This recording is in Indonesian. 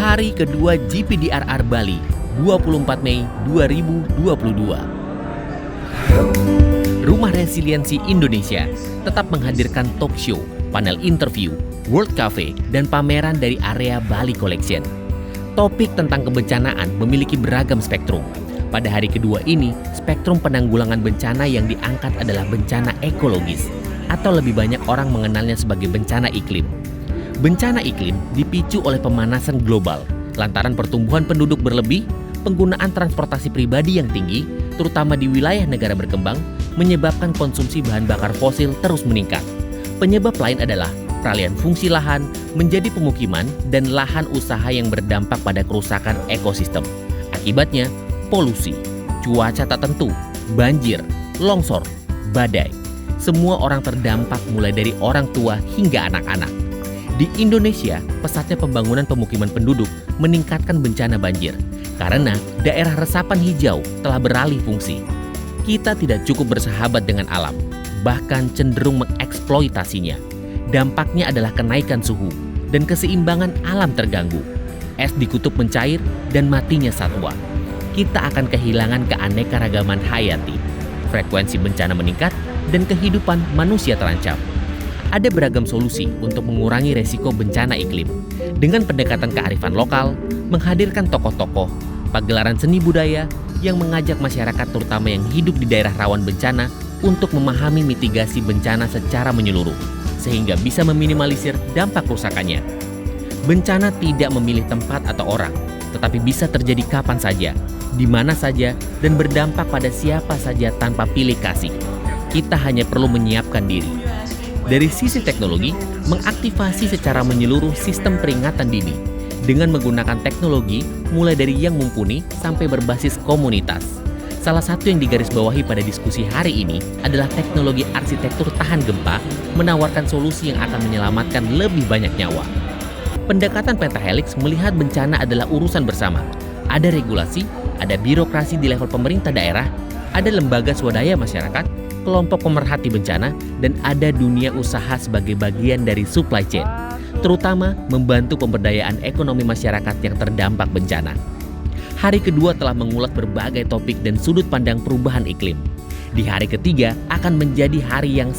Hari kedua GPDRR Bali, 24 Mei 2022. Rumah Resiliensi Indonesia tetap menghadirkan talk show, panel interview, World Cafe, dan pameran dari area Bali Collection. Topik tentang kebencanaan memiliki beragam spektrum. Pada hari kedua ini, spektrum penanggulangan bencana yang diangkat adalah bencana ekologis, atau lebih banyak orang mengenalnya sebagai bencana iklim. Bencana iklim dipicu oleh pemanasan global, lantaran pertumbuhan penduduk berlebih, penggunaan transportasi pribadi yang tinggi, terutama di wilayah negara berkembang, menyebabkan konsumsi bahan bakar fosil terus meningkat. Penyebab lain adalah peralihan fungsi lahan menjadi pemukiman dan lahan usaha yang berdampak pada kerusakan ekosistem. Akibatnya, polusi, cuaca tak tentu, banjir, longsor, badai. Semua orang terdampak mulai dari orang tua hingga anak-anak. Di Indonesia, pesatnya pembangunan pemukiman penduduk meningkatkan bencana banjir karena daerah resapan hijau telah beralih fungsi. Kita tidak cukup bersahabat dengan alam, bahkan cenderung mengeksploitasinya. Dampaknya adalah kenaikan suhu dan keseimbangan alam terganggu. Es di kutub mencair dan matinya satwa. Kita akan kehilangan keanekaragaman hayati. Frekuensi bencana meningkat dan kehidupan manusia terancam. Ada beragam solusi untuk mengurangi resiko bencana iklim. Dengan pendekatan kearifan lokal, menghadirkan tokoh-tokoh, pagelaran seni budaya yang mengajak masyarakat terutama yang hidup di daerah rawan bencana untuk memahami mitigasi bencana secara menyeluruh, sehingga bisa meminimalisir dampak kerusakannya. Bencana tidak memilih tempat atau orang, tetapi bisa terjadi kapan saja, di mana saja, dan berdampak pada siapa saja tanpa pilih kasih. Kita hanya perlu menyiapkan diri. Dari sisi teknologi, mengaktifasi secara menyeluruh sistem peringatan dini dengan menggunakan teknologi mulai dari yang mumpuni sampai berbasis komunitas. Salah satu yang digarisbawahi pada diskusi hari ini adalah teknologi arsitektur tahan gempa menawarkan solusi yang akan menyelamatkan lebih banyak nyawa. Pendekatan pentahelix melihat bencana adalah urusan bersama. Ada regulasi, ada birokrasi di level pemerintah daerah, ada lembaga swadaya masyarakat, kelompok pemerhati bencana, dan ada dunia usaha sebagai bagian dari supply chain, terutama membantu pemberdayaan ekonomi masyarakat yang terdampak bencana. Hari kedua telah mengulas berbagai topik dan sudut pandang perubahan iklim. Di hari ketiga akan menjadi hari yang